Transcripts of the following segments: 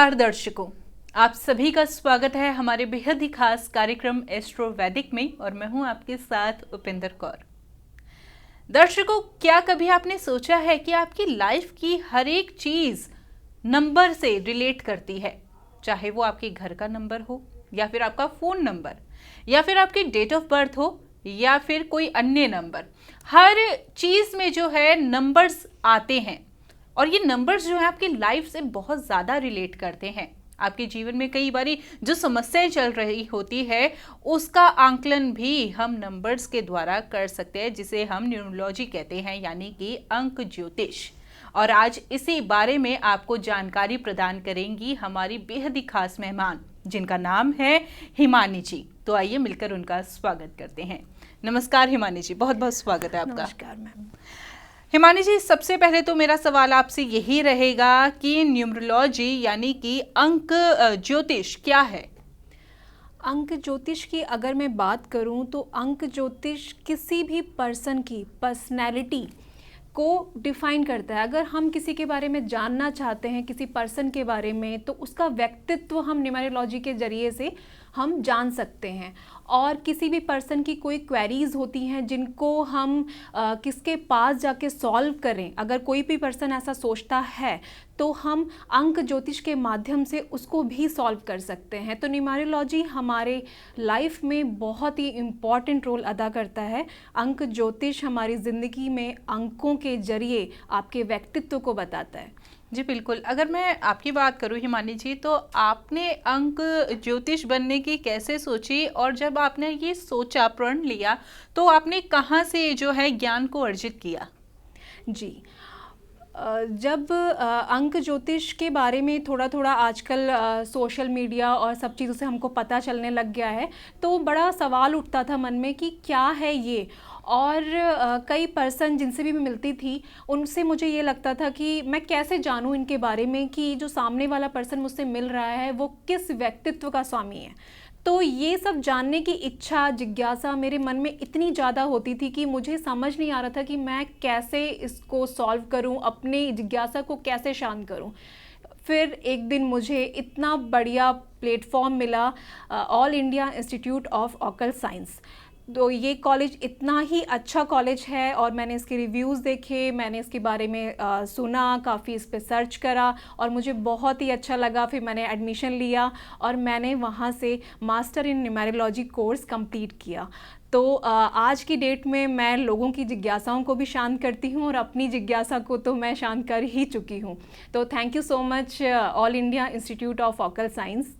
नमस्कार दर्शकों, आप सभी का स्वागत है हमारे बेहद ही खास कार्यक्रम एस्ट्रो वैदिक में और मैं हूं आपके साथ उपेंद्र कौर। दर्शकों, क्या कभी आपने सोचा है कि आपकी लाइफ की हर एक चीज नंबर से रिलेट करती है? चाहे वो आपके घर का नंबर हो या फिर आपका फोन नंबर या फिर आपकी डेट ऑफ बर्थ हो या फिर कोई अन्य नंबर, हर चीज में जो है नंबर्स आते हैं और ये नंबर्स जो है आपकी लाइफ से बहुत ज़्यादा रिलेट करते हैं। आपके जीवन में कई बारी जो समस्याएं चल रही होती है उसका आंकलन भी हम नंबर्स के द्वारा कर सकते हैं, जिसे हम न्यूमरोलॉजी कहते हैं, यानी कि अंक ज्योतिष। और आज इसी बारे में आपको जानकारी प्रदान करेंगी हमारी बेहद ही खास मेहमान, जिनका नाम है हिमानी जी। तो आइए मिलकर उनका स्वागत करते हैं। नमस्कार हिमानी जी, बहुत बहुत स्वागत है आपका। नमस्कार मैम। हिमानी जी, सबसे पहले तो मेरा सवाल आपसे यही रहेगा कि न्यूमरोलॉजी यानी कि अंक ज्योतिष क्या है? अंक ज्योतिष की अगर मैं बात करूं तो अंक ज्योतिष किसी भी पर्सन की पर्सनैलिटी को डिफाइन करता है। अगर हम किसी के बारे में जानना चाहते हैं, किसी पर्सन के बारे में, तो उसका व्यक्तित्व हम न्यूमरोलॉजी के ज़रिए से हम जान सकते हैं। और किसी भी पर्सन की कोई क्वेरीज होती हैं जिनको हम किसके पास जाके सॉल्व करें, अगर कोई भी पर्सन ऐसा सोचता है तो हम अंक ज्योतिष के माध्यम से उसको भी सॉल्व कर सकते हैं। तो न्यूमरोलॉजी हमारे लाइफ में बहुत ही इम्पॉर्टेंट रोल अदा करता है। अंक ज्योतिष हमारी ज़िंदगी में अंकों के जरिए आपके व्यक्तित्व को बताता है। जी बिल्कुल। अगर मैं आपकी बात करूं हिमानी जी, तो आपने अंक ज्योतिष बनने की कैसे सोची और जब आपने ये सोचा, प्रण लिया, तो आपने कहाँ से जो है ज्ञान को अर्जित किया? जी, जब अंक ज्योतिष के बारे में थोड़ा थोड़ा आजकल सोशल मीडिया और सब चीज़ों से हमको पता चलने लग गया है, तो बड़ा सवाल उठता था मन में कि क्या है ये। और कई पर्सन जिनसे भी मैं मिलती थी उनसे मुझे ये लगता था कि मैं कैसे जानूं इनके बारे में कि जो सामने वाला पर्सन मुझसे मिल रहा है वो किस व्यक्तित्व का स्वामी है। तो ये सब जानने की इच्छा, जिज्ञासा मेरे मन में इतनी ज़्यादा होती थी कि मुझे समझ नहीं आ रहा था कि मैं कैसे इसको सॉल्व करूं, अपनी जिज्ञासा को कैसे शांत करूं। फिर एक दिन मुझे इतना बढ़िया प्लेटफॉर्म मिला, all India institute of occult science. तो ये कॉलेज इतना ही अच्छा कॉलेज है और मैंने इसके रिव्यूज़ देखे, मैंने इसके बारे में सुना, काफ़ी इस पे सर्च करा और मुझे बहुत ही अच्छा लगा। फिर मैंने एडमिशन लिया और मैंने वहाँ से master in numerology course complete किया। तो आज की डेट में मैं लोगों की जिज्ञासाओं को भी शांत करती हूँ और अपनी जिज्ञासा को तो मैं शांत कर ही चुकी हूँ। तो thank you so much all India institute of occult science.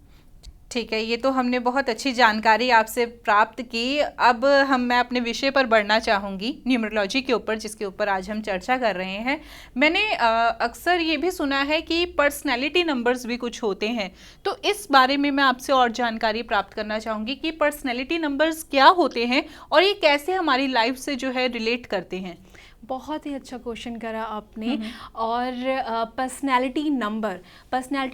ठीक है, ये तो हमने बहुत अच्छी जानकारी आपसे प्राप्त की। अब मैं अपने विषय पर बढ़ना चाहूँगी, न्यूमरोलॉजी के ऊपर, जिसके ऊपर आज हम चर्चा कर रहे हैं। मैंने अक्सर ये भी सुना है कि पर्सनैलिटी नंबर्स भी कुछ होते हैं, तो इस बारे में मैं आपसे और जानकारी प्राप्त करना चाहूँगी कि पर्सनैलिटी नंबर्स क्या होते हैं और ये कैसे हमारी लाइफ से जो है रिलेट करते हैं। बहुत ही अच्छा क्वेश्चन करा आपने। और पर्सनैलिटी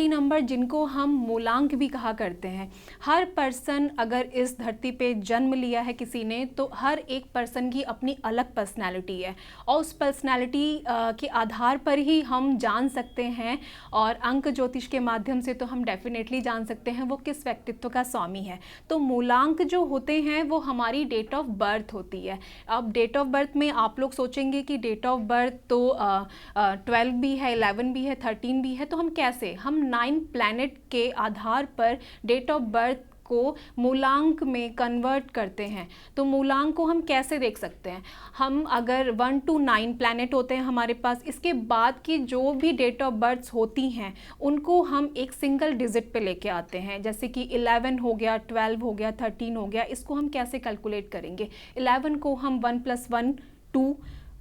नंबर जिनको हम मूलांक भी कहा करते हैं। हर पर्सन अगर इस धरती पे जन्म लिया है किसी ने, तो हर एक पर्सन की अपनी अलग पर्सनैलिटी है और उस पर्सनैलिटी के आधार पर ही हम जान सकते हैं और अंक ज्योतिष के माध्यम से तो हम डेफिनेटली जान सकते हैं वो किस व्यक्तित्व का स्वामी है। तो मूलांक जो होते हैं वो हमारी डेट ऑफ बर्थ होती है। अब डेट ऑफ बर्थ में आप लोग सोचेंगे कि डेट ऑफ बर्थ तो 12 भी है, 11 भी है, 13 भी है, तो हम कैसे, हम 9 प्लैनेट के आधार पर डेट ऑफ बर्थ को मूलांक में कन्वर्ट करते हैं। तो मूलांक को हम कैसे देख सकते हैं? हम अगर 1 to 9 प्लैनेट होते हैं हमारे पास, इसके बाद की जो भी डेट ऑफ बर्थ होती हैं उनको हम एक सिंगल डिजिट पे लेके आते हैं। जैसे कि 11 हो गया, 12 हो गया, 13 हो गया, इसको हम कैसे कैलकुलेट करेंगे? 11 को हम 1 + 1 2,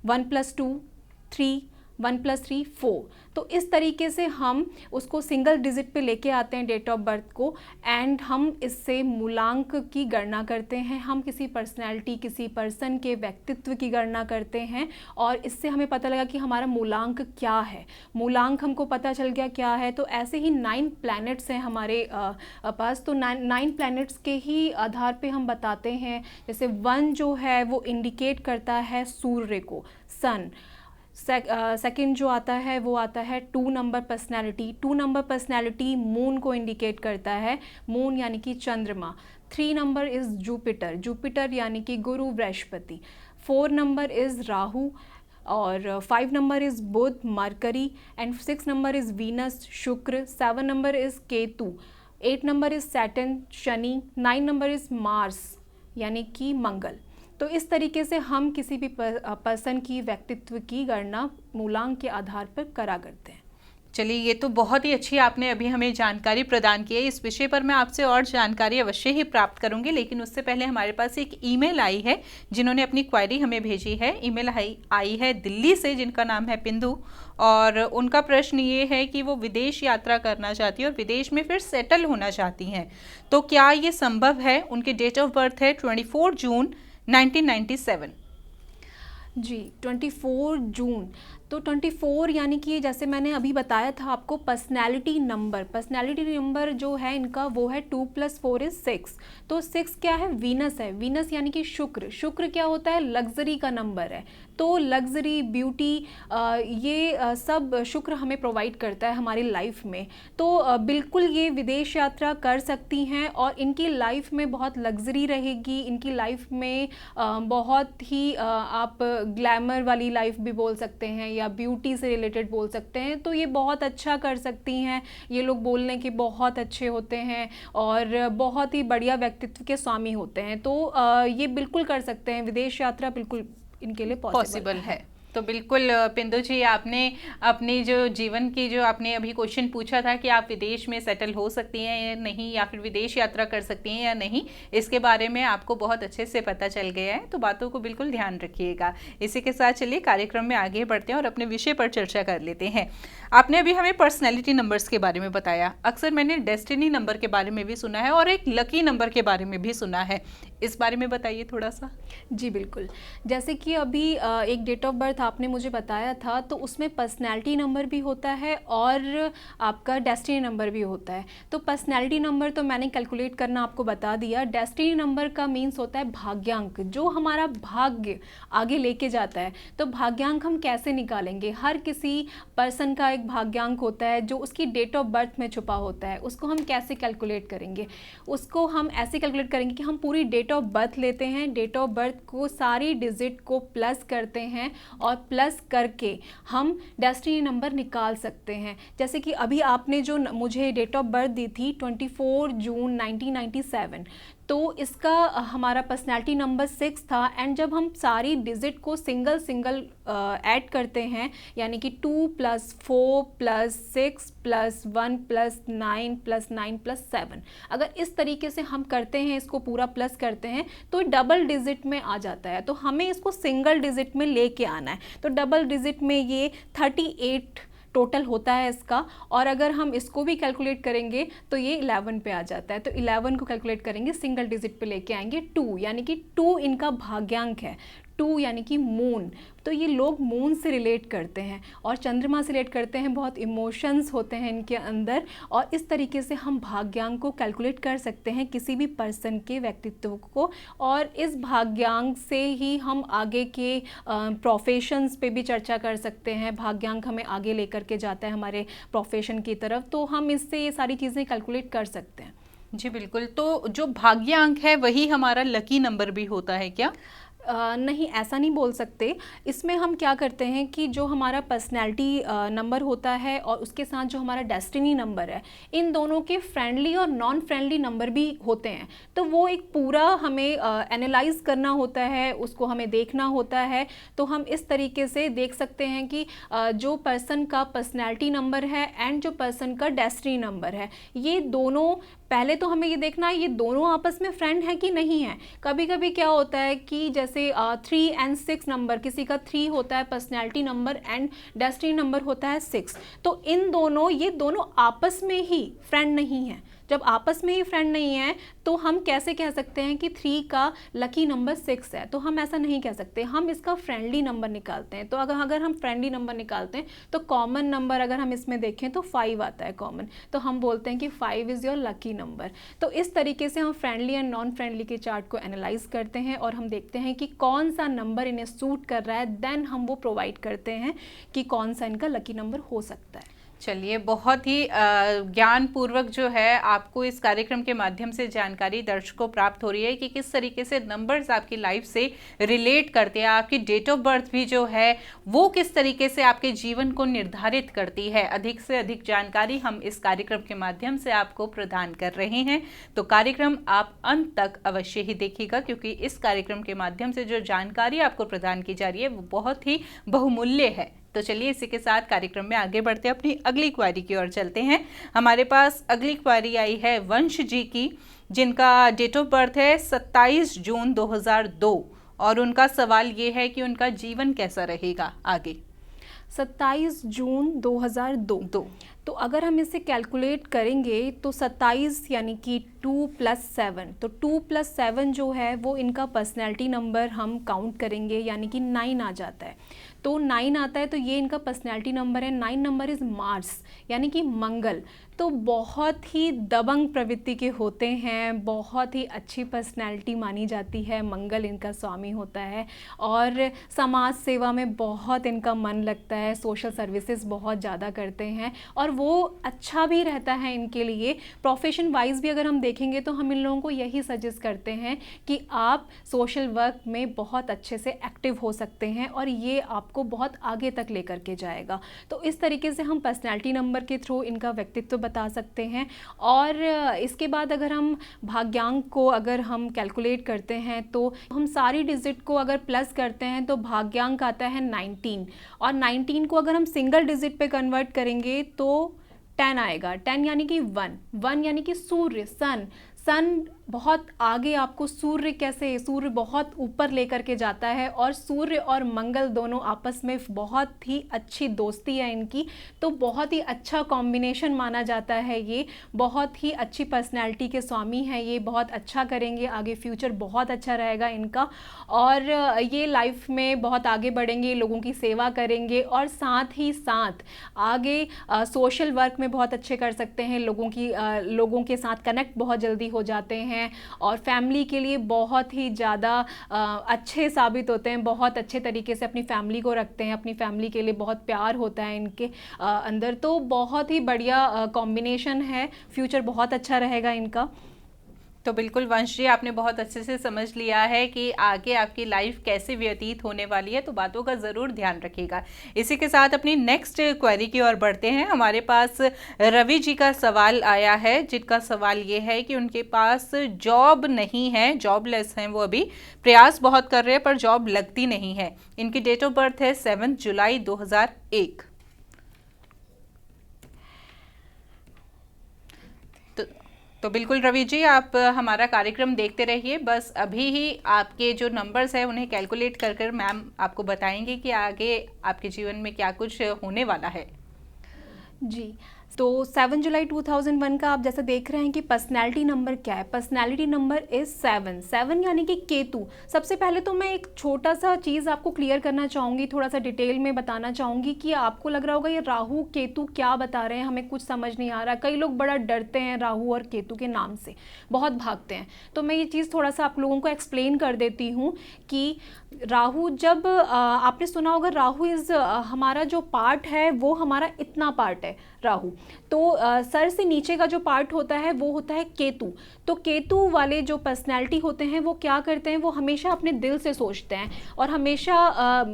1 + 2 3, 1 + 3 4। तो इस तरीके से हम उसको सिंगल डिजिट पे लेके आते हैं डेट ऑफ बर्थ को, एंड हम इससे मूलांक की गणना करते हैं। हम किसी पर्सनैलिटी, किसी पर्सन के व्यक्तित्व की गणना करते हैं और इससे हमें पता लगा कि हमारा मूलांक क्या है। मूलांक हमको पता चल गया क्या है, तो ऐसे ही 9 प्लैनेट्स हैं हमारे पास। तो 9 प्लैनेट्स के ही आधार पे हम बताते हैं। जैसे 1 जो है वो इंडिकेट करता है सूर्य को, सन। सेकंड जो आता है वो आता है 2 number personality. 2 number personality moon को इंडिकेट करता है, मून यानी कि चंद्रमा। 3 नंबर इज़ जुपिटर, जुपिटर यानी कि गुरु बृहस्पति। 4 नंबर इज़ राहु और 5 नंबर इज़ बुध मरकरी एंड 6 नंबर इज़ वीनस शुक्र। 7 नंबर इज़ केतु। 8 नंबर इज़ सैटर्न शनि। 9 नंबर इज़ मार्स यानी कि मंगल। तो इस तरीके से हम किसी भी पर्सन की व्यक्तित्व की गणना मूलांक के आधार पर करा करते हैं। चलिए, ये तो बहुत ही अच्छी आपने अभी हमें जानकारी प्रदान की है। इस विषय पर मैं आपसे और जानकारी अवश्य ही प्राप्त करूंगी, लेकिन उससे पहले हमारे पास एक ईमेल आई है जिन्होंने अपनी क्वेरी हमें भेजी है। ईमेल आई है दिल्ली से, जिनका नाम है बिंदु, और उनका प्रश्न ये है कि वो विदेश यात्रा करना चाहती है और विदेश में फिर सेटल होना चाहती हैं, तो क्या ये संभव है? उनकी डेट ऑफ बर्थ है 24 जून 1997। जी, 24 जून। तो 24 यानी कि जैसे मैंने अभी बताया था आपको, पर्सनैलिटी नंबर जो है इनका वो है 2 + 4 = 6। तो 6 क्या है? वीनस है। वीनस यानी कि शुक्र। शुक्र क्या होता है? लग्जरी का नंबर है। तो लग्जरी, ब्यूटी, ये सब शुक्र हमें प्रोवाइड करता है हमारी लाइफ में। तो बिल्कुल ये विदेश यात्रा कर सकती हैं और इनकी लाइफ में बहुत लग्जरी रहेगी। इनकी लाइफ में बहुत ही आप ग्लैमर वाली लाइफ भी बोल सकते हैं या ब्यूटी से रिलेटेड बोल सकते हैं। तो ये बहुत अच्छा कर सकती हैं। ये लोग बोलने के बहुत अच्छे होते हैं और बहुत ही बढ़िया व्यक्तित्व के स्वामी होते हैं। तो ये बिल्कुल कर सकते हैं, विदेश यात्रा बिल्कुल इनके लिए पॉसिबल है। तो बिल्कुल पिंदु जी, आपने अपनी जो जीवन की जो आपने अभी क्वेश्चन पूछा था कि आप विदेश में सेटल हो सकती हैं या नहीं, या फिर विदेश यात्रा कर सकती हैं या नहीं, इसके बारे में आपको बहुत अच्छे से पता चल गया है। तो बातों को बिल्कुल ध्यान रखिएगा। इसी के साथ चलिए कार्यक्रम में आगे बढ़ते हैं और अपने विषय पर चर्चा कर लेते हैं। आपने अभी हमें पर्सनैलिटी नंबर्स के बारे में बताया। अक्सर मैंने डेस्टिनी नंबर के बारे में भी सुना है और एक लकी नंबर के बारे में भी सुना है। इस बारे में बताइए थोड़ा सा। जी बिल्कुल, जैसे कि अभी एक डेट ऑफ बर्थ आपने मुझे बताया था, तो उसमें पर्सनैलिटी नंबर भी होता है और आपका डेस्टिनी नंबर भी होता है। तो पर्सनैलिटी नंबर तो मैंने कैलकुलेट करना आपको बता दिया। डेस्टिनी नंबर का मीन्स होता है भाग्यांक, जो हमारा भाग्य आगे लेके जाता है। तो भाग्यांक हम कैसे निकालेंगे? हर किसी पर्सन का एक भाग्यांक होता है जो उसकी डेट ऑफ बर्थ में छुपा होता है। उसको हम कैसे कैलकुलेट करेंगे? उसको हम ऐसे कैलकुलेट करेंगे कि हम पूरी डेट ऑफ बर्थ लेते हैं, डेट ऑफ बर्थ को सारी डिजिट को प्लस करते हैं और प्लस करके हम डेस्टिनी नंबर निकाल सकते हैं। जैसे कि अभी आपने जो मुझे डेट ऑफ बर्थ दी थी 24 जून 1997, तो इसका हमारा पर्सनैलिटी नंबर 6 था। एंड जब हम सारी डिजिट को सिंगल सिंगल ऐड करते हैं, यानी कि 2 + 4 + 6 + 1 + 9 + 9 + 7, अगर इस तरीके से हम करते हैं, इसको पूरा प्लस करते हैं, तो डबल डिजिट में आ जाता है। तो हमें इसको सिंगल डिजिट में लेके आना है। तो डबल डिजिट में ये 38 टोटल होता है इसका। और अगर हम इसको भी कैलकुलेट करेंगे तो ये 11 पे आ जाता है। तो 11 को कैलकुलेट करेंगे, सिंगल डिजिट पे लेके आएंगे 2, यानी कि 2 इनका भाग्यांक है। 2 यानी कि मून। तो ये लोग मून से रिलेट करते हैं और चंद्रमा से रिलेट करते हैं। बहुत इमोशंस होते हैं इनके अंदर, और इस तरीके से हम भाग्यांक को कैलकुलेट कर सकते हैं किसी भी पर्सन के व्यक्तित्व को। और इस भाग्यांक से ही हम आगे के प्रोफेशंस पे भी चर्चा कर सकते हैं। भाग्यांक हमें आगे लेकर के जाता है हमारे प्रोफेशन की तरफ, तो हम इससे ये सारी चीज़ें कैलकुलेट कर सकते हैं। जी बिल्कुल। तो जो भाग्यांक है वही हमारा लकी नंबर भी होता है क्या? नहीं, ऐसा नहीं बोल सकते। इसमें हम क्या करते हैं कि जो हमारा पर्सनैलिटी नंबर होता है और उसके साथ जो हमारा डेस्टिनी नंबर है, इन दोनों के फ्रेंडली और नॉन फ्रेंडली नंबर भी होते हैं। तो वो एक पूरा हमें एनालाइज करना होता है, उसको हमें देखना होता है। तो हम इस तरीके से देख सकते हैं कि जो पर्सन का पर्सनैलिटी नंबर है एंड जो पर्सन का डेस्टिनी नंबर है, ये दोनों, पहले तो हमें ये देखना है ये दोनों आपस में फ्रेंड है कि नहीं है। कभी कभी क्या होता है कि जैसे 3 और 6 नंबर, किसी का 3 होता है personality number and destiny number होता है 6, तो इन दोनों, ये दोनों आपस में ही फ्रेंड नहीं है। जब आपस में ही फ्रेंड नहीं है तो हम कैसे कह सकते हैं कि 3 का लकी नंबर 6 है? तो हम ऐसा नहीं कह सकते, हम इसका फ्रेंडली नंबर निकालते हैं। तो अगर हम फ्रेंडली नंबर निकालते हैं तो कॉमन नंबर अगर हम इसमें देखें तो 5 आता है कॉमन, तो हम बोलते हैं कि 5 इज़ योर लकी नंबर। तो इस तरीके से हम फ्रेंडली एंड नॉन फ्रेंडली के चार्ट को एनालाइज करते हैं और हम देखते हैं कि कौन सा नंबर इन्हें सूट कर रहा है, देन हम वो प्रोवाइड करते हैं कि कौन सा इनका लकी नंबर हो सकता है। चलिए, बहुत ही ज्ञानपूर्वक जो है आपको इस कार्यक्रम के माध्यम से जानकारी दर्शकों को प्राप्त हो रही है कि किस तरीके से नंबर्स आपकी लाइफ से रिलेट करते हैं। आपकी डेट ऑफ बर्थ भी जो है वो किस तरीके से आपके जीवन को निर्धारित करती है। अधिक से अधिक जानकारी हम इस कार्यक्रम के माध्यम से आपको प्रदान कर रहे हैं, तो कार्यक्रम आप अंत तक अवश्य ही देखिएगा, क्योंकि इस कार्यक्रम के माध्यम से जो जानकारी आपको प्रदान की जा रही है वो बहुत ही बहुमूल्य है। तो चलिए, इसी के साथ कार्यक्रम में आगे बढ़ते अपनी अगली क्वेरी की ओर चलते हैं। हमारे पास अगली क्वेरी आई है वंश जी की, जिनका डेट ऑफ बर्थ है 27 जून 2002 और उनका सवाल ये है कि उनका जीवन कैसा रहेगा आगे। 27 जून 2002। तो अगर हम इसे कैलकुलेट करेंगे तो 27 यानी कि 2 + 7, तो 2 + 7 जो है वो इनका पर्सनैलिटी नंबर हम काउंट करेंगे, यानी कि 9 आ जाता है। तो 9 आता है तो ये इनका पर्सनैलिटी नंबर है। 9 नंबर इज़ मार्स, यानी कि मंगल। तो बहुत ही दबंग प्रवृत्ति के होते हैं, बहुत ही अच्छी पर्सनैलिटी मानी जाती है, मंगल इनका स्वामी होता है और समाज सेवा में बहुत इनका मन लगता है, सोशल सर्विसेज बहुत ज़्यादा करते हैं और वो अच्छा भी रहता है इनके लिए। प्रोफेशन वाइज भी अगर हम देखेंगे तो हम इन लोगों को यही सजेस्ट करते हैं कि आप सोशल वर्क में बहुत अच्छे से एक्टिव हो सकते हैं और ये आपको बहुत आगे तक लेकर के जाएगा। तो इस तरीके से हम पर्सनैलिटी नंबर के थ्रू इनका व्यक्तित्व बता सकते हैं। और इसके बाद अगर हम भाग्यांक को अगर हम कैलकुलेट करते हैं तो हम सारी डिजिट को अगर प्लस करते हैं तो भाग्यांक आता है 19 और 19 को अगर हम सिंगल डिजिट पे कन्वर्ट करेंगे तो 10 आएगा। 10 यानी कि 1 यानी कि सूर्य, सन बहुत आगे आपको सूर्य बहुत ऊपर लेकर के जाता है और सूर्य और मंगल दोनों आपस में बहुत ही अच्छी दोस्ती है इनकी, तो बहुत ही अच्छा कॉम्बिनेशन माना जाता है। ये बहुत ही अच्छी पर्सनैलिटी के स्वामी हैं, ये बहुत अच्छा करेंगे आगे, फ्यूचर बहुत अच्छा रहेगा इनका और ये लाइफ में बहुत आगे बढ़ेंगे, लोगों की सेवा करेंगे और साथ ही साथ आगे सोशल वर्क में बहुत अच्छे कर सकते हैं, लोगों के साथ कनेक्ट बहुत जल्दी हो जाते हैं और फैमिली के लिए बहुत ही ज़्यादा अच्छे साबित होते हैं, बहुत अच्छे तरीके से अपनी फैमिली को रखते हैं, अपनी फैमिली के लिए बहुत प्यार होता है इनके अंदर। तो बहुत ही बढ़िया कॉम्बिनेशन है, फ्यूचर बहुत अच्छा रहेगा इनका। तो बिल्कुल वंश जी, आपने बहुत अच्छे से समझ लिया है कि आगे आपकी लाइफ कैसे व्यतीत होने वाली है, तो बातों का ज़रूर ध्यान रखिएगा। इसी के साथ अपनी नेक्स्ट क्वेरी की ओर बढ़ते हैं। हमारे पास रवि जी का सवाल आया है, जिनका सवाल ये है कि उनके पास जॉब नहीं है, जॉबलेस हैं वो, अभी प्रयास बहुत कर रहे हैं पर जॉब लगती नहीं है। इनकी डेट ऑफ बर्थ है 7 जुलाई 2001। तो बिल्कुल रवि जी, आप हमारा कार्यक्रम देखते रहिए। बस अभी ही आपके जो नंबर्स हैं उन्हें कैलकुलेट कर कर मैम आपको बताएंगे कि आगे आपके जीवन में क्या कुछ होने वाला है। जी, तो 7 जुलाई 2001 का आप जैसे देख रहे हैं कि पर्सनैलिटी नंबर क्या है। पर्सनैलिटी नंबर इज़ 7 यानी कि केतु। सबसे पहले तो मैं एक छोटा सा चीज़ आपको क्लियर करना चाहूँगी, थोड़ा सा डिटेल में बताना चाहूँगी कि आपको लग रहा होगा ये राहु केतु क्या बता रहे हैं, हमें कुछ समझ नहीं आ रहा। कई लोग बड़ा डरते हैं राहु और केतु के नाम से, बहुत भागते हैं। तो मैं ये चीज़ थोड़ा सा आप लोगों को एक्सप्लेन कर देती हूँ कि राहु, जब आपने सुना होगा राहु इज़ हमारा जो पार्ट है वो हमारा इतना पार्ट है राहु, तो सर से नीचे का जो पार्ट होता है वो होता है केतु। तो केतु वाले जो पर्सनैलिटी होते हैं वो क्या करते हैं, वो हमेशा अपने दिल से सोचते हैं और हमेशा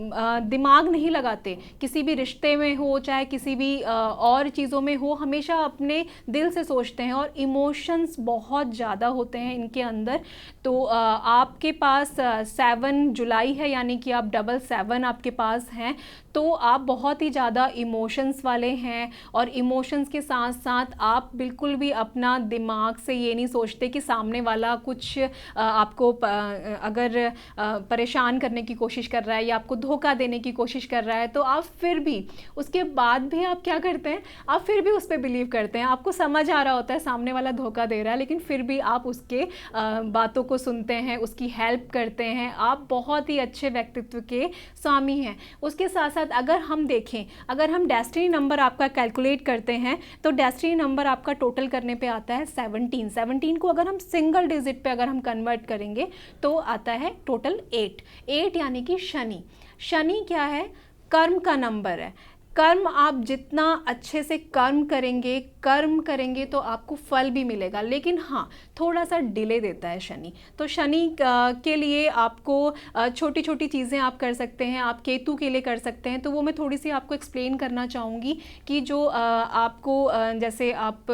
दिमाग नहीं लगाते, किसी भी रिश्ते में हो चाहे किसी भी और चीज़ों में हो, हमेशा अपने दिल से सोचते हैं और इमोशंस बहुत ज़्यादा होते हैं इनके अंदर। तो आपके पास 7 जुलाई है, यानी कि आप 7 आपके पास हैं, तो आप बहुत ही ज़्यादा इमोशंस वाले हैं, और इमोशंस के साथ साथ आप बिल्कुल भी अपना दिमाग से ये नहीं सोचते कि सामने वाला कुछ आपको अगर परेशान करने की कोशिश कर रहा है या आपको धोखा देने की कोशिश कर रहा है, तो आप फिर भी उसके बाद भी आप क्या करते हैं, आप फिर भी उस पर बिलीव करते हैं। आपको समझ आ रहा होता है सामने वाला धोखा दे रहा है, लेकिन फिर भी आप उसके बातों को सुनते हैं, उसकी हेल्प करते हैं। आप बहुत ही अच्छे व्यक्तित्व के स्वामी हैं। उसके साथ साथ अगर हम देखें, अगर हम डेस्टिनी नंबर आपका कैलकुलेट करते हैं, तो डेस्टिनी नंबर आपका टोटल करने पे आता है 17। 17 को अगर हम सिंगल डिजिट पे अगर हम कन्वर्ट करेंगे तो आता है टोटल 8 यानी कि शनि। शनि क्या है? कर्म का नंबर है। कर्म आप जितना अच्छे से कर्म करेंगे तो आपको फल भी मिलेगा, लेकिन हाँ, थोड़ा सा डिले देता है शनि। तो शनि के लिए आपको छोटी छोटी चीज़ें आप कर सकते हैं, आप केतु के लिए कर सकते हैं। तो वो मैं थोड़ी सी आपको एक्सप्लेन करना चाहूँगी कि जो आपको जैसे आप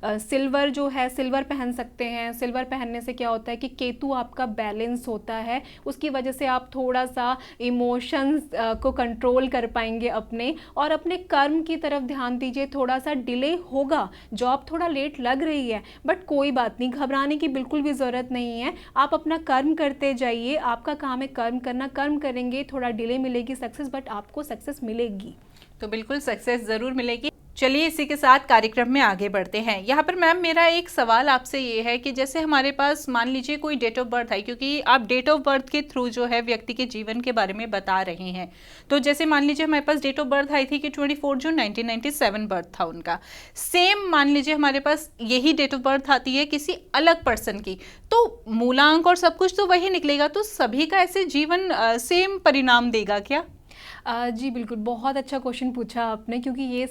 सिल्वर जो है, सिल्वर पहन सकते हैं। सिल्वर पहनने से क्या होता है कि केतु आपका बैलेंस होता है, उसकी वजह से आप थोड़ा सा इमोशंस को कंट्रोल कर पाएंगे अपने, और अपने कर्म की तरफ ध्यान दीजिए। थोड़ा सा डिले होगा, जॉब थोड़ा लेट लग रही है, बट कोई बात नहीं, घबराने की बिल्कुल भी ज़रूरत नहीं है। आप अपना कर्म करते जाइए, आपका काम है कर्म करना। कर्म करेंगे, थोड़ा डिले मिलेगी सक्सेस, बट आपको सक्सेस मिलेगी। तो बिल्कुल सक्सेस ज़रूर मिलेगी। चलिए इसी के साथ कार्यक्रम में आगे बढ़ते हैं। यहाँ पर मैम मेरा एक सवाल आपसे ये है कि जैसे हमारे पास मान लीजिए कोई डेट ऑफ बर्थ है, क्योंकि आप डेट ऑफ बर्थ के थ्रू जो है व्यक्ति के जीवन के बारे में बता रहे हैं, तो जैसे मान लीजिए हमारे पास डेट ऑफ बर्थ आई थी कि 24 जून 1997 बर्थ था उनका। सेम मान लीजिए हमारे पास यही डेट ऑफ बर्थ आती है किसी अलग पर्सन की, तो मूलांक और सब कुछ तो वही निकलेगा, तो सभी का ऐसे जीवन सेम परिणाम देगा क्या? जी बिल्कुल, बहुत अच्छा क्वेश्चन पूछा आपने, क्योंकि ये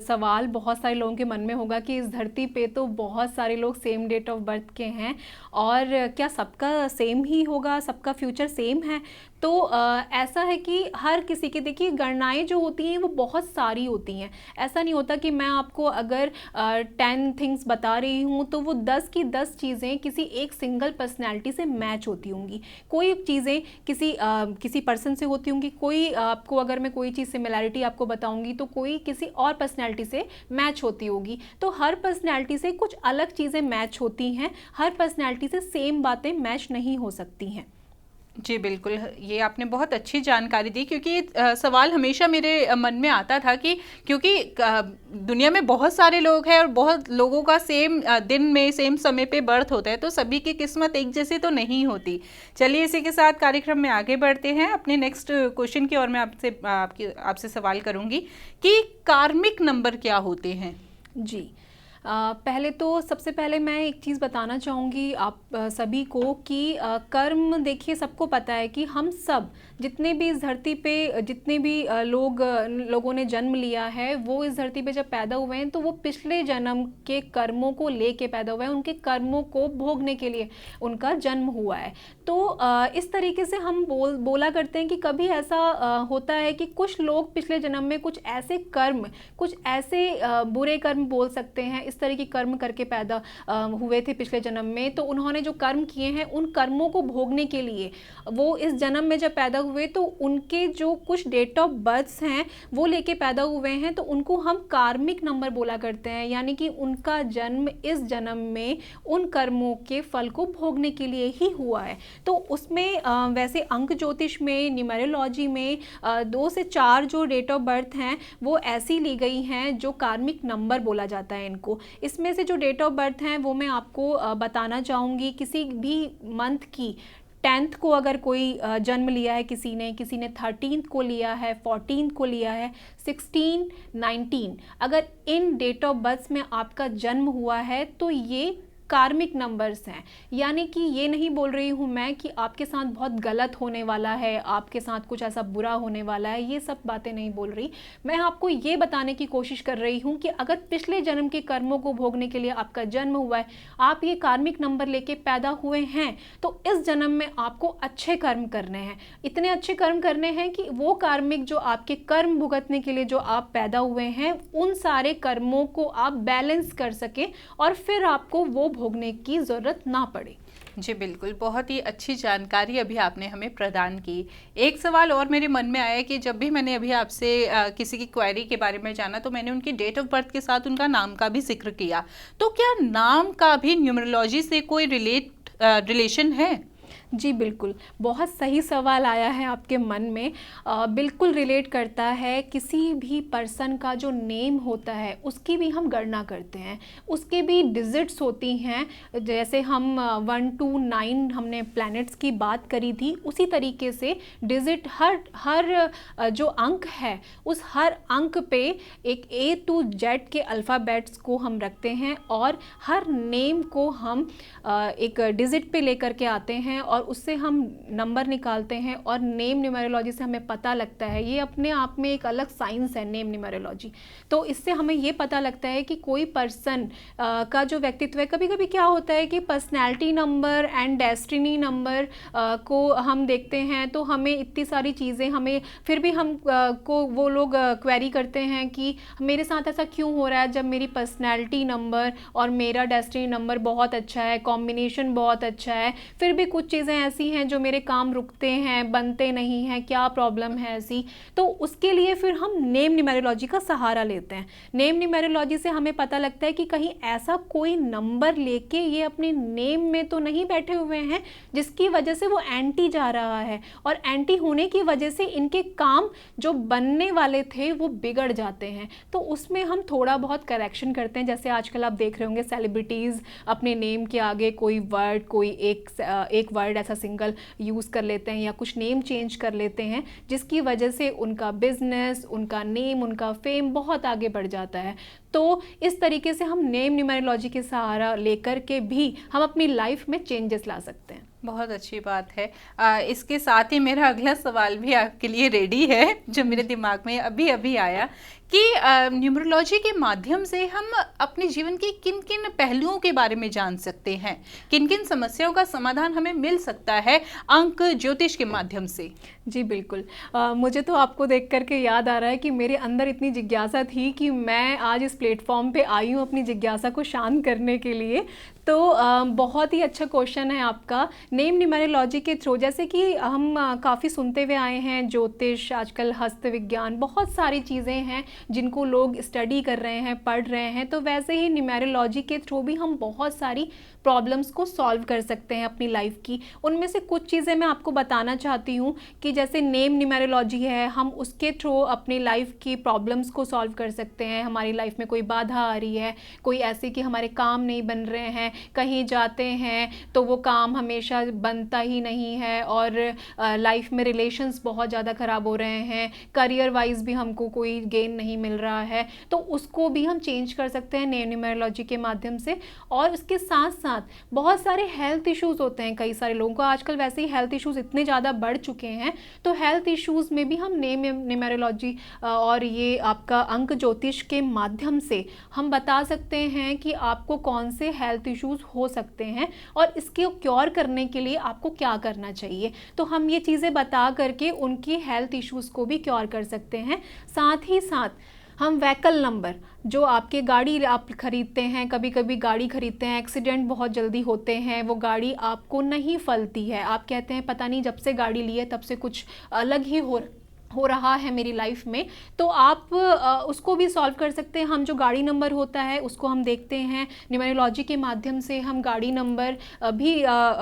सवाल बहुत सारे लोगों के मन में होगा कि इस धरती पे तो बहुत सारे लोग सेम डेट ऑफ बर्थ के हैं, और क्या सबका सेम ही होगा, सबका फ्यूचर सेम है? तो ऐसा है कि हर किसी की, देखिए, गणनाएं जो होती हैं वो बहुत सारी होती हैं। ऐसा नहीं होता कि मैं आपको अगर 10 थिंग्स बता रही हूँ तो वो 10 की 10 चीज़ें किसी एक सिंगल पर्सनैलिटी से मैच होती होंगी। कोई चीज़ें किसी पर्सन से होती होंगी, कोई आपको अगर मैं कोई चीज़ सिमिलैरिटी आपको बताऊंगी तो कोई किसी और पर्सनैलिटी से मैच होती होगी। तो हर पर्सनैलिटी से कुछ अलग चीज़ें मैच होती हैं, हर पर्सनैलिटी से सेम बातें मैच नहीं हो सकती हैं। जी बिल्कुल, ये आपने बहुत अच्छी जानकारी दी, क्योंकि सवाल हमेशा मेरे मन में आता था कि क्योंकि दुनिया में बहुत सारे लोग हैं और बहुत लोगों का सेम दिन में सेम समय पे बर्थ होता है, तो सभी की किस्मत एक जैसी तो नहीं होती। चलिए इसी के साथ कार्यक्रम में आगे बढ़ते हैं अपने नेक्स्ट क्वेश्चन की ओर। मैं आपसे सवाल करूँगी कि कार्मिक नंबर क्या होते हैं? जी, पहले तो सबसे पहले मैं एक चीज़ बताना चाहूँगी आप सभी को कि कर्म, देखिए, सबको पता है कि हम सब जितने भी इस धरती पे जितने भी लोगों ने जन्म लिया है, वो इस धरती पे जब पैदा हुए हैं तो वो पिछले जन्म के कर्मों को लेके पैदा हुए हैं, उनके कर्मों को भोगने के लिए उनका जन्म हुआ है। तो इस तरीके से हम बोला करते हैं कि कभी ऐसा होता है कि कुछ लोग पिछले जन्म में कुछ ऐसे कर्म, कुछ ऐसे बुरे कर्म बोल सकते हैं, इस तरह के कर्म करके पैदा हुए थे पिछले जन्म में। तो उन्होंने जो कर्म किए हैं, उन कर्मों को भोगने के लिए वो इस जन्म में जब पैदा हुए तो उनके जो कुछ डेट ऑफ बर्थ्स हैं वो लेके पैदा हुए हैं, तो उनको हम कार्मिक नंबर बोला करते हैं। यानी कि उनका जन्म इस जन्म में उन कर्मों के फल को भोगने के लिए ही हुआ है। तो उसमें वैसे अंक ज्योतिष में, न्यूमेरोलॉजी में 2 से 4 जो डेट ऑफ बर्थ हैं वो ऐसी ली गई हैं जो कार्मिक नंबर बोला जाता है इनको। इसमें से जो डेट ऑफ बर्थ हैं वो मैं आपको बताना चाहूँगी। किसी भी मंथ की 10th को अगर कोई जन्म लिया है किसी ने 13th को लिया है, 14th को लिया है, 16, 19, अगर इन डेट ऑफ बर्थ में आपका जन्म हुआ है तो ये कार्मिक नंबर्स हैं। यानी कि ये नहीं बोल रही हूँ मैं कि आपके साथ बहुत गलत होने वाला है, आपके साथ कुछ ऐसा बुरा होने वाला है, ये सब बातें नहीं बोल रही। मैं आपको ये बताने की कोशिश कर रही हूँ कि अगर पिछले जन्म के कर्मों को भोगने के लिए आपका जन्म हुआ है, आप ये कार्मिक नंबर लेके पैदा हुए हैं, तो इस जन्म में आपको अच्छे कर्म करने हैं। इतने अच्छे कर्म करने हैं कि वो कार्मिक जो आपके कर्म भुगतने के लिए जो आप पैदा हुए हैं, उन सारे कर्मों को आप बैलेंस कर सकें और फिर आपको वो भोगने की ज़रूरत ना पड़े। जी बिल्कुल, बहुत ही अच्छी जानकारी अभी आपने हमें प्रदान की। एक सवाल और मेरे मन में आया कि जब भी मैंने अभी आपसे किसी की क्वेरी के बारे में जाना तो मैंने उनकी डेट ऑफ बर्थ के साथ उनका नाम का भी जिक्र किया। तो क्या नाम का भी न्यूमरोलॉजी से कोई रिलेशन है? जी बिल्कुल, बहुत सही सवाल आया है आपके मन में। बिल्कुल रिलेट करता है। किसी भी पर्सन का जो नेम होता है उसकी भी हम गणना करते हैं, उसके भी डिजिट्स होती हैं। जैसे हम 1 to 9 हमने प्लैनेट्स की बात करी थी, उसी तरीके से डिजिट हर जो अंक है उस हर अंक पे एक A to Z के अल्फ़ाबेट्स को हम रखते हैं और हर नेम को हम एक डिजिट पे लेकर के आते हैं और उससे हम नंबर निकालते हैं और नेम न्यूमरोलॉजी से हमें पता लगता है। ये अपने आप में एक अलग साइंस है नेम न्यूमरोलॉजी। तो इससे हमें ये पता लगता है कि कोई पर्सन का जो व्यक्तित्व है, कभी कभी क्या होता है कि personality number and destiny number को हम देखते हैं तो हमें इतनी सारी चीज़ें हमें फिर भी हम को वो लोग क्वेरी करते हैं कि मेरे साथ ऐसा क्यों हो रहा है जब मेरी पर्सनैलिटी नंबर और मेरा डेस्टिनी नंबर बहुत अच्छा है, कॉम्बिनेशन बहुत अच्छा है, फिर भी कुछ चीज़ें ऐसी हैं जो मेरे काम रुकते हैं, बनते नहीं हैं, क्या प्रॉब्लम है ऐसी। तो उसके लिए फिर हम नेम न्यूमरोलॉजी का सहारा लेते हैं। नेम न्यूमरोलॉजी से हमें पता लगता है कि कहीं ऐसा कोई नंबर लेके ये अपने नेम में तो नहीं बैठे हुए हैं जिसकी वजह से वो एंटी जा रहा है, और एंटी होने की वजह से इनके काम जो बनने वाले थे वो बिगड़ जाते हैं। तो उसमें हम थोड़ा बहुत करेक्शन करते हैं। जैसे आजकल आप देख रहे होंगे सेलिब्रिटीज़ अपने नेम के आगे कोई वर्ड, कोई एक वर्ड ऐसा सिंगल यूज़ कर लेते हैं या कुछ नेम चेंज कर लेते हैं, जिसकी वजह से उनका बिजनेस, उनका नेम, उनका फेम बहुत आगे बढ़ जाता है। तो इस तरीके से हम नेम न्यूमरोलॉजी के सहारा लेकर के भी हम अपनी लाइफ में चेंजेस ला सकते हैं। बहुत अच्छी बात है। इसके साथ ही मेरा अगला सवाल भी आपके लिए रेडी है, जो मेरे दिमाग में अभी अभी आया कि न्यूमरोलॉजी के माध्यम से हम अपने जीवन के किन किन पहलुओं के बारे में जान सकते हैं, किन किन समस्याओं का समाधान हमें मिल सकता है अंक ज्योतिष के माध्यम से। जी बिल्कुल। मुझे तो आपको देख करके याद आ रहा है कि मेरे अंदर इतनी जिज्ञासा थी कि मैं आज इस प्लेटफॉर्म पे आई हूँ अपनी जिज्ञासा को शांत करने के लिए। तो बहुत ही अच्छा क्वेश्चन है आपका। नेम न्यूमरोलॉजी के थ्रू जैसे कि हम काफ़ी सुनते हुए आए हैं, ज्योतिष, आजकल हस्त विज्ञान, बहुत सारी चीज़ें हैं जिनको लोग स्टडी कर रहे हैं, पढ़ रहे हैं। तो वैसे ही न्यूमरोलॉजी के थ्रू भी हम बहुत सारी प्रॉब्लम्स को सॉल्व कर सकते हैं अपनी लाइफ की। उनमें से कुछ चीज़ें मैं आपको बताना चाहती हूँ कि जैसे नेम न्यूमरोलॉजी है, हम उसके थ्रू अपनी लाइफ की प्रॉब्लम्स को सॉल्व कर सकते हैं। हमारी लाइफ में कोई बाधा आ रही है, कोई ऐसी कि हमारे काम नहीं बन रहे हैं, कहीं जाते हैं तो वो काम हमेशा बनता ही नहीं है, और लाइफ में रिलेशंस बहुत ज़्यादा ख़राब हो रहे हैं, करियर वाइज भी हमको कोई गेन नहीं मिल रहा है, तो उसको भी हम चेंज कर सकते हैं नेम न्यूमरोलॉजी के माध्यम से। और उसके साथ साथ बहुत सारे हेल्थ इश्यूज़ होते हैं कई सारे लोगों को, आजकल वैसे ही हेल्थ इश्यूज़ इतने ज़्यादा बढ़ चुके हैं, तो हेल्थ इश्यूज़ में भी हम नेम न्यूमरोलॉजी और ये आपका अंक ज्योतिष के माध्यम से हम बता सकते हैं कि आपको कौन से हेल्थ इश्यूज़ हो सकते हैं और इसके क्योर करने के लिए आपको क्या करना चाहिए। तो हम ये चीज़ें बता करके उनकी हेल्थ इश्यूज़ को भी क्योर कर सकते हैं। साथ ही साथ हम व्हीकल नंबर, जो आपके गाड़ी आप खरीदते हैं, कभी कभी गाड़ी खरीदते हैं, एक्सीडेंट बहुत जल्दी होते हैं, वो गाड़ी आपको नहीं फलती है, आप कहते हैं पता नहीं जब से गाड़ी ली है तब से कुछ अलग ही हो रहा है मेरी लाइफ में, तो आप उसको भी सॉल्व कर सकते हैं। हम जो गाड़ी नंबर होता है उसको हम देखते हैं न्यूमरोलॉजी के माध्यम से, हम गाड़ी नंबर भी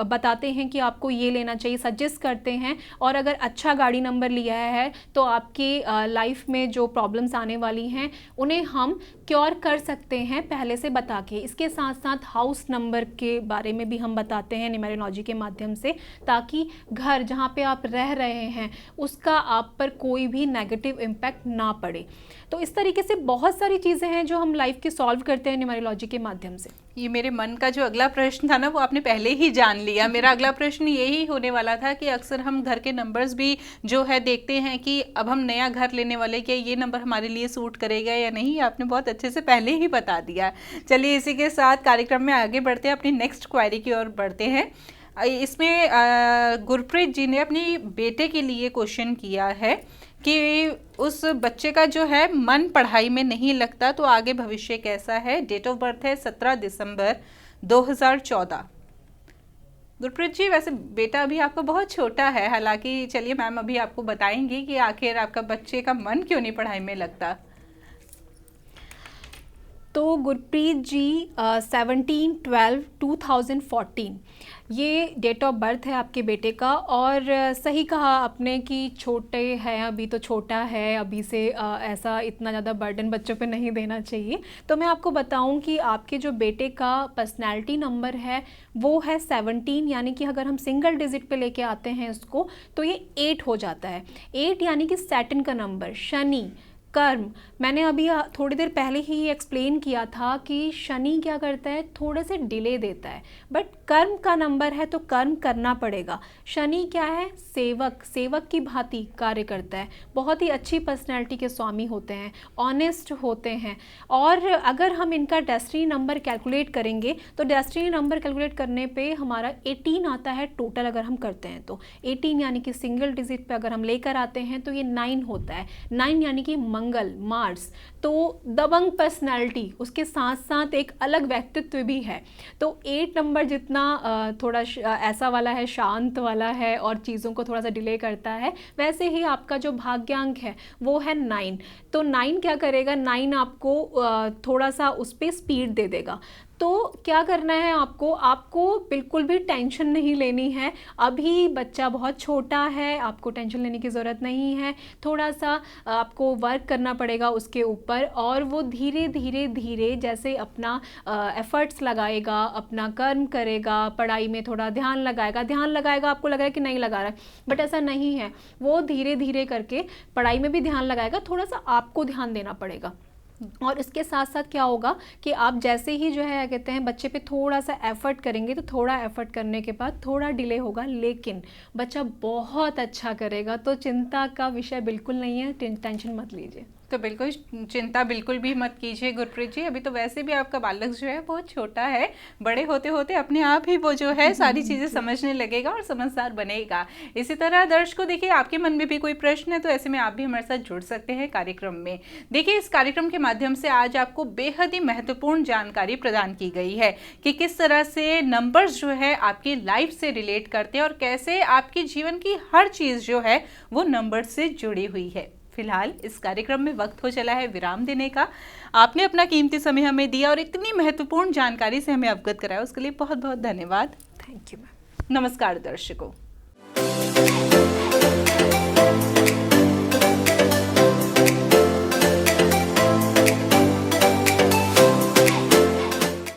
बताते हैं कि आपको ये लेना चाहिए, सजेस्ट करते हैं। और अगर अच्छा गाड़ी नंबर लिया है तो आपकी लाइफ में जो प्रॉब्लम्स आने वाली हैं उन्हें हम क्योर कर सकते हैं पहले से बता के। इसके साथ साथ हाउस नंबर के बारे में भी हम बताते हैं न्यूमरोलॉजी के माध्यम से, ताकि घर जहाँ पे आप रह रहे हैं उसका आप पर कोई भी नेगेटिव इम्पैक्ट ना पड़े। तो इस तरीके से बहुत सारी चीज़ें हैं जो हम लाइफ की सॉल्व करते हैं न्यूमरोलॉजी के माध्यम से। ये मेरे मन का जो अगला प्रश्न था ना, वो आपने पहले ही जान लिया। मेरा अगला प्रश्न यही होने वाला था कि अक्सर हम घर के नंबर्स भी जो है देखते हैं कि अब हम नया घर लेने वाले, क्या ये नंबर हमारे लिए सूट करेगा या नहीं। आपने बहुत अच्छे से पहले ही बता दिया। चलिए इसी के साथ कार्यक्रम में आगे बढ़ते हैं, अपनी नेक्स्ट क्वेरी की ओर बढ़ते हैं। इसमें गुरप्रीत जी ने अपनी बेटे के लिए क्वेश्चन किया है कि उस बच्चे का जो है मन पढ़ाई में नहीं लगता, तो आगे भविष्य कैसा है। डेट ऑफ बर्थ है 17 दिसंबर 2014। गुरप्रीत जी, वैसे बेटा अभी आपका बहुत छोटा है, हालांकि चलिए मैम अभी आपको बताएंगी कि आखिर आपका बच्चे का मन क्यों नहीं पढ़ाई में लगता। तो गुरप्रीत जी 17/12/2014 ये डेट ऑफ बर्थ है आपके बेटे का। और सही कहा आपने कि छोटे हैं, अभी तो छोटा है, अभी से ऐसा इतना ज़्यादा बर्डन बच्चों पे नहीं देना चाहिए। तो मैं आपको बताऊं कि आपके जो बेटे का पर्सनैलिटी नंबर है वो है 17, यानी कि अगर हम सिंगल डिजिट पे लेके आते हैं इसको तो ये 8 हो जाता है। 8 यानी कि सैटर्न का नंबर, शनि, कर्म। मैंने अभी थोड़ी देर पहले ही एक्सप्लेन किया था कि शनि क्या करता है, थोड़े से डिले देता है, बट कर्म का नंबर है तो कर्म करना पड़ेगा। शनि क्या है, सेवक, सेवक की भांति कार्य करता है, बहुत ही अच्छी पर्सनैलिटी के स्वामी होते हैं, ऑनेस्ट होते हैं। और अगर हम इनका डेस्टिनी नंबर कैलकुलेट करेंगे तो डेस्टिनी नंबर कैलकुलेट करने पे हमारा 18 आता है टोटल। अगर हम करते हैं तो 18 यानी कि सिंगल डिजिट पे अगर हम लेकर आते हैं तो ये 9 होता है। 9 यानी कि मंगल, मार्स। तो दबंग पर्सनैलिटी, उसके साथ साथ एक अलग व्यक्तित्व भी है। तो 8 नंबर जितना थोड़ा ऐसा वाला है, शांत वाला है और चीज़ों को थोड़ा सा डिले करता है, वैसे ही आपका जो भाग्यांक है वो है 9। तो 9 क्या करेगा, 9 आपको थोड़ा सा उस पर स्पीड दे देगा। तो क्या करना है आपको, आपको बिल्कुल भी टेंशन नहीं लेनी है। अभी बच्चा बहुत छोटा है, आपको टेंशन लेने की ज़रूरत नहीं है। थोड़ा सा आपको वर्क करना पड़ेगा उसके ऊपर, और वो धीरे धीरे धीरे जैसे अपना एफर्ट्स लगाएगा, अपना कर्म करेगा, पढ़ाई में थोड़ा ध्यान लगाएगा। आपको लग रहा है कि नहीं लगा रहा है, बट ऐसा नहीं है। वो धीरे धीरे करके पढ़ाई में भी ध्यान लगाएगा, थोड़ा सा आपको ध्यान देना पड़ेगा। और इसके साथ साथ क्या होगा कि आप जैसे ही जो है कहते हैं बच्चे पे थोड़ा सा एफर्ट करेंगे, तो थोड़ा एफर्ट करने के बाद थोड़ा डिले होगा, लेकिन बच्चा बहुत अच्छा करेगा। तो चिंता का विषय बिल्कुल नहीं है, टेंशन मत लीजिए। तो बिल्कुल चिंता बिल्कुल भी मत कीजिए गुरप्रीत जी, अभी तो वैसे भी आपका बालक जो है बहुत छोटा है। बड़े होते होते अपने आप ही वो जो है सारी चीज़ें समझने लगेगा और समझदार बनेगा। इसी तरह दर्शकों, देखिए आपके मन में भी कोई प्रश्न है तो ऐसे में आप भी हमारे साथ जुड़ सकते हैं कार्यक्रम में। देखिए इस कार्यक्रम के माध्यम से आज आपको बेहद ही महत्वपूर्ण जानकारी प्रदान की गई है कि किस तरह से नंबर्स जो है आपकी लाइफ से रिलेट करते हैं और कैसे आपके जीवन की हर चीज़ जो है वो नंबर से जुड़ी हुई है। फिलहाल इस कार्यक्रम में वक्त हो चला है विराम देने का। आपने अपना कीमती समय हमें दिया और इतनी महत्वपूर्ण जानकारी से हमें अवगत कराया, उसके लिए बहुत बहुत धन्यवाद। Thank you ma'am. नमस्कार दर्शकों।